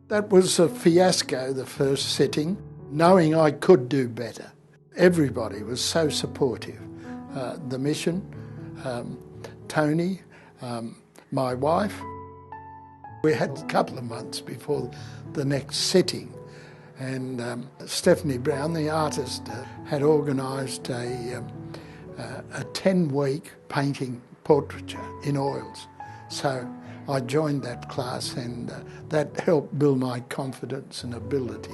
That was a fiasco, the first sitting, knowing I could do better. Everybody was so supportive. The mission, Tony, my wife. We had a couple of months before the next sitting, and Stephanie Brown, the artist, had organised a 10-week painting portraiture in oils. So I joined that class, and that helped build my confidence and ability.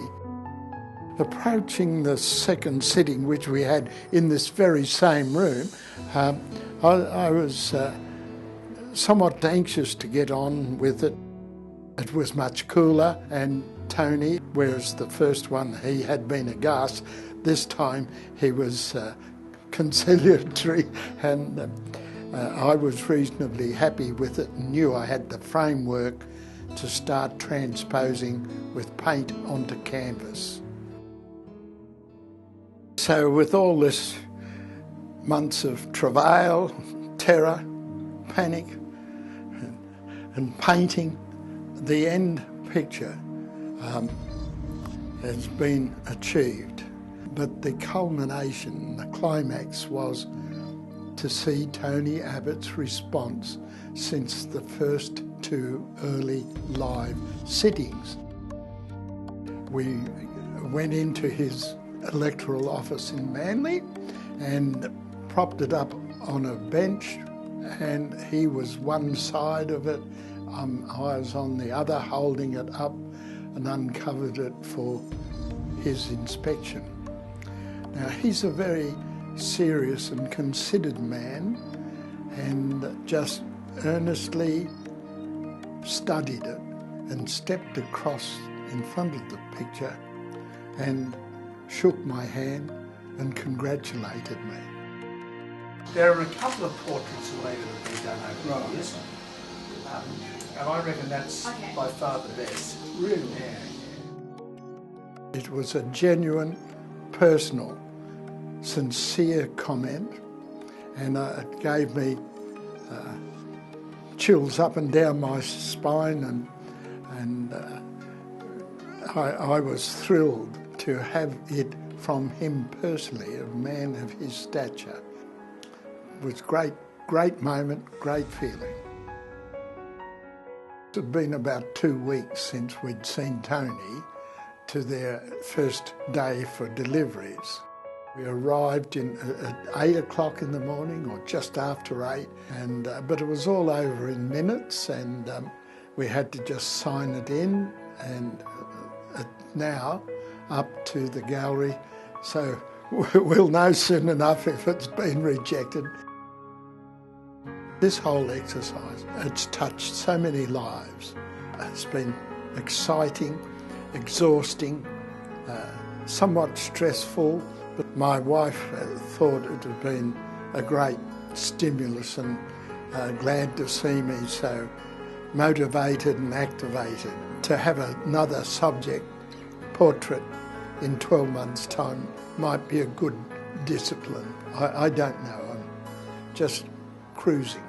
Approaching the second sitting, which we had in this very same room, I was somewhat anxious to get on with it. It was much cooler, and Tony, whereas the first one he had been aghast, this time he was conciliatory, and I was reasonably happy with it and knew I had the framework to start transposing with paint onto canvas. So with all this months of travail, terror, panic and painting, the end picture has been achieved. But the culmination, the climax, was to see Tony Abbott's response since the first two early live sittings. We went into his electoral office in Manly and propped it up on a bench, and he was one side of it, I was on the other holding it up, and uncovered it for his inspection. Now, he's a very serious and considered man, and just earnestly studied it and stepped across in front of the picture and shook my hand and congratulated me. There are a couple of portraits of Lee that have been done over the years, and I reckon that's by far the best. Really? Yeah. It was a genuine, personal, sincere comment, and it gave me chills up and down my spine, and I was thrilled to have it from him personally, a man of his stature. It was great moment, great feeling. It had been about 2 weeks since we'd seen Tony to their first day for deliveries. We arrived at 8 o'clock in the morning, or just after 8, but it was all over in minutes, and we had to just sign it in, and now up to the gallery, so we'll know soon enough if it's been rejected. This whole exercise, it's touched so many lives. It's been exciting, exhausting, somewhat stressful, but my wife thought it had been a great stimulus, and glad to see me so motivated and activated to have another subject portrait in 12 months' time might be a good discipline. I don't know, I'm just cruising.